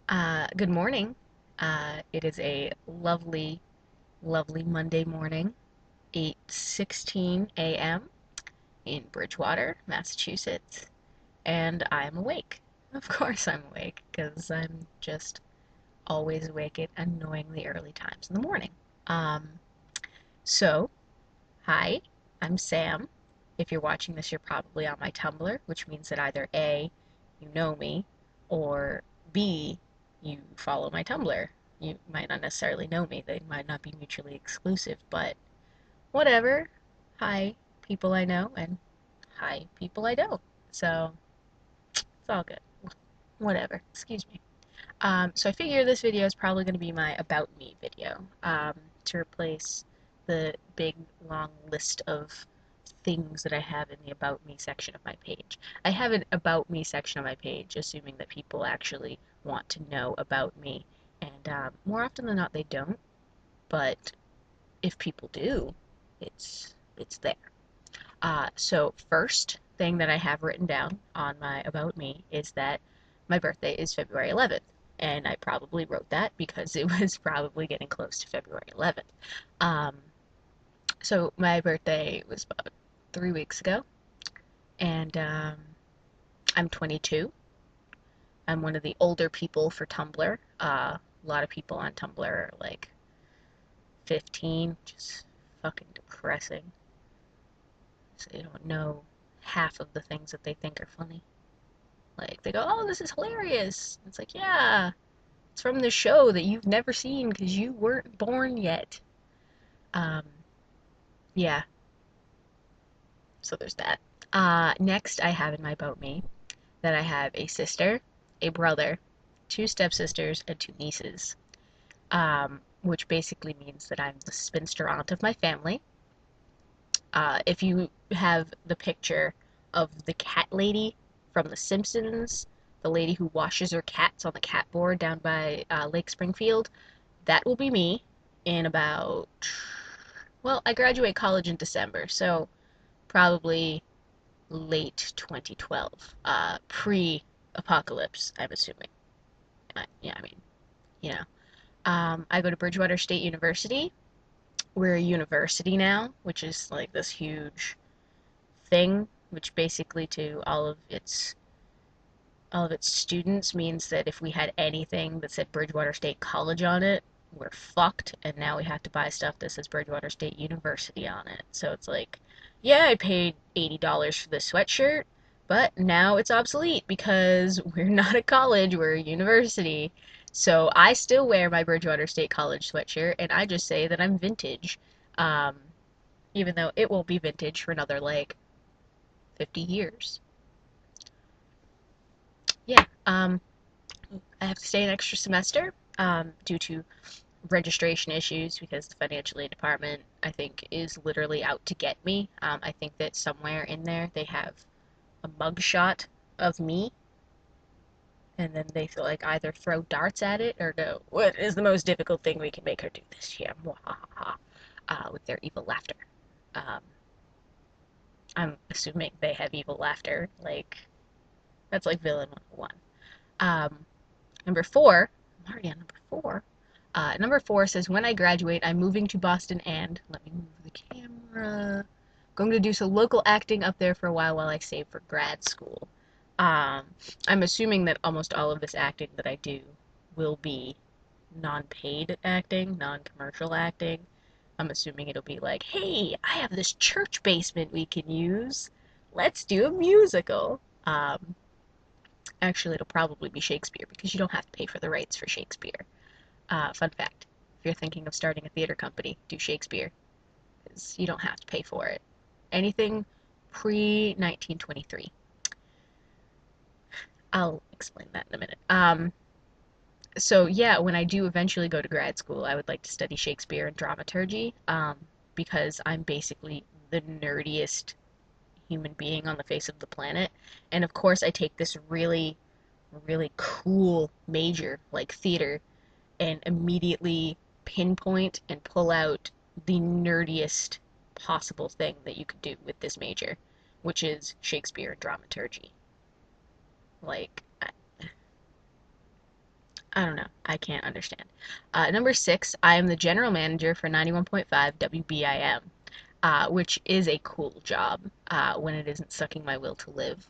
Good morning. It is a lovely, lovely Monday morning, 8:16 a.m. in Bridgewater, Massachusetts, and I'm awake. Of course I'm awake, because I'm just always awake at annoyingly early times in the morning. Um, so, Hi, I'm Sam. If you're watching this, you're probably on my Tumblr, which means that either A, you know me, or B, you follow my Tumblr. You might not necessarily know me, they might not be mutually exclusive, but whatever. Hi, people I know, and hi, people I don't. So, it's all good. Whatever. Excuse me. So I figure this video is probably going to be my About Me video, to replace the big long list of things that I have in the About Me section of my page. I have an About Me section of my page, assuming that people actually want to know about me, and more often than not, they don't. But if people do, it's there. So first thing that I have written down on my About Me is that my birthday is February 11th. And I probably wrote that because it was probably getting close to February 11th. Um, so my birthday was about 3 weeks ago, and I'm 22. I'm one of the older people for Tumblr. A lot of people on Tumblr are like 15, which is fucking depressing. So they don't know half of the things that they think are funny. Like, they go, oh, this is hilarious. It's like, yeah, it's from the show that you've never seen because you weren't born yet. Um, yeah, so there's that. Next, I have in my About Me that I have a sister, a brother, two stepsisters, and two nieces. Which basically means that I'm the spinster aunt of my family. If you have the picture of the cat lady from The Simpsons, the lady who washes her cats on the cat board down by Lake Springfield, that will be me in about, well, I graduate college in December, so probably late 2012, pre-apocalypse, I'm assuming. Yeah, I mean, you know. I go to Bridgewater State University. We're a university now, which is like this huge thing, which basically to all of its students means that if we had anything that said Bridgewater State College on it, we're fucked, and now we have to buy stuff that says Bridgewater State University on it. So it's like, yeah, I paid $80 for this sweatshirt, but now it's obsolete because we're not a college, we're a university. So I still wear my Bridgewater State College sweatshirt, and I just say that I'm vintage. Um, Even though it won't be vintage for another like 50 years. Yeah, I have to stay an extra semester due to registration issues because the financial aid department, I think, is literally out to get me. I think that somewhere in there they have a mugshot of me, and then they feel like either throw darts at it or go, what is the most difficult thing we can make her do this year? With their evil laughter. Um, I'm assuming they have evil laughter. Like, that's like villain 101. Um, Number four, I'm already on number four. Number four says, when I graduate, I'm moving to Boston and, let me move the camera, going to do some local acting up there for a while I save for grad school. Um, I'm assuming that almost all of this acting that I do will be non-paid acting, non-commercial acting. I'm assuming it'll be like, hey, I have this church basement we can use. Let's do a musical. Actually, it'll probably be Shakespeare because you don't have to pay for the rights for Shakespeare. Fun fact, if you're thinking of starting a theater company, do Shakespeare because you don't have to pay for it. Anything pre 1923. I'll explain that in a minute. So yeah, when I do eventually go to grad school, I would like to study Shakespeare and dramaturgy, because I'm basically the nerdiest human being on the face of the planet. And of course, I take this really, really cool major like theater and immediately pinpoint and pull out the nerdiest possible thing that you could do with this major, which is Shakespeare and dramaturgy. Like, I don't know. I can't understand. Number six, I am the general manager for 91.5 WBIM, which is a cool job when it isn't sucking my will to live.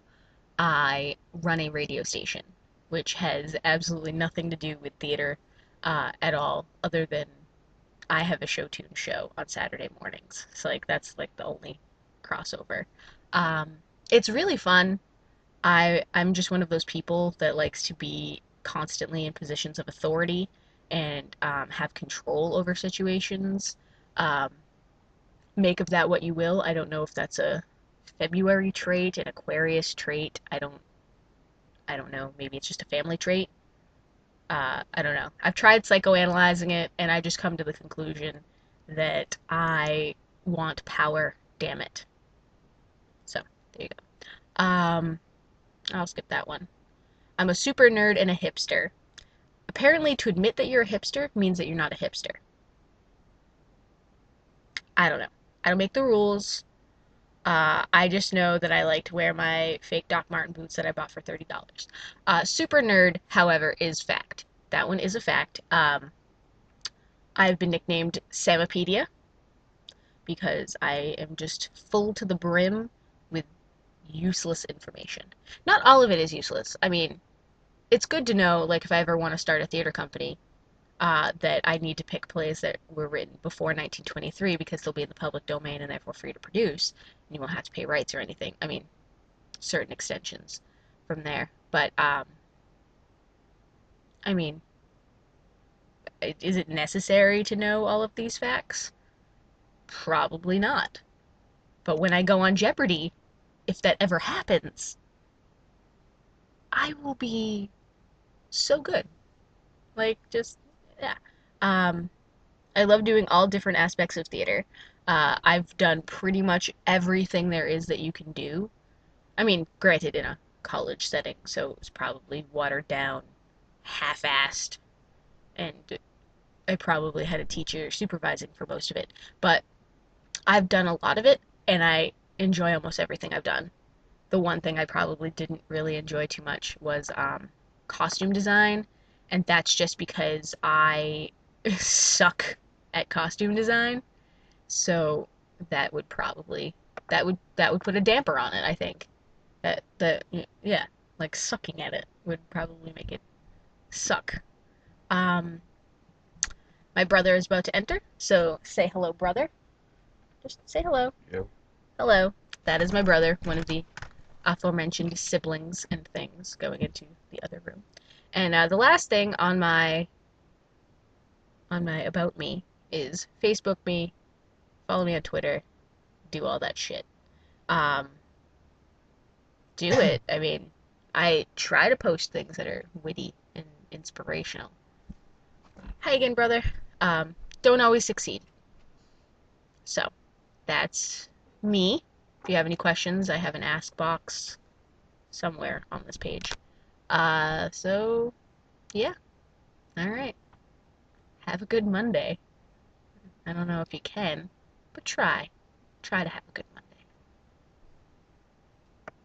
I run a radio station, which has absolutely nothing to do with theater at all, other than I have a show tune show on Saturday mornings. So like that's like the only crossover. Um, it's really fun. I'm just one of those people that likes to be constantly in positions of authority and have control over situations. Um, make of that what you will. I don't know if that's a February trait, an Aquarius trait. I don't know. Maybe it's just a family trait. I don't know. I've tried psychoanalyzing it, and I just come to the conclusion that I want power. Damn it. So there you go. I'll skip that one. I'm a super nerd and a hipster. Apparently, to admit that you're a hipster means that you're not a hipster. I don't know. I don't make the rules. I just know that I like to wear my fake Doc Martin boots that I bought for $30. Super nerd, however, is fact. That one is a fact. I've been nicknamed Samapedia because I am just full to the brim with useless information. Not all of it is useless. I mean, it's good to know, like, if I ever want to start a theater company, that I need to pick plays that were written before 1923 because they'll be in the public domain and therefore free to produce, and you won't have to pay rights or anything. I mean, certain extensions from there. But, I mean, is it necessary to know all of these facts? Probably not. But when I go on Jeopardy, if that ever happens, I will be so good. Like, just, yeah. Um, I love doing all different aspects of theater. I've done pretty much everything there is that you can do. I mean, granted, in a college setting, so it was probably watered down, half-assed, and I probably had a teacher supervising for most of it. But I've done a lot of it, and I enjoy almost everything I've done. The one thing I probably didn't really enjoy too much was costume design, and that's just because I suck at costume design. So that would probably that would put a damper on it, I think. That yeah, like sucking at it would probably make it suck. Um, my brother is about to enter, so say hello, brother. Just say hello. Yep. Hello. That is my brother, one of the aforementioned siblings and things going into the other room. And the last thing on my about me is Facebook me, follow me on Twitter, do all that shit. Um, do it. I mean, I try to post things that are witty and inspirational. Hi again, brother. Don't always succeed. So, that's me. If you have any questions, I have an ask box somewhere on this page. So, yeah. All right. Have a good Monday. I don't know if you can, but try. Try to have a good Monday.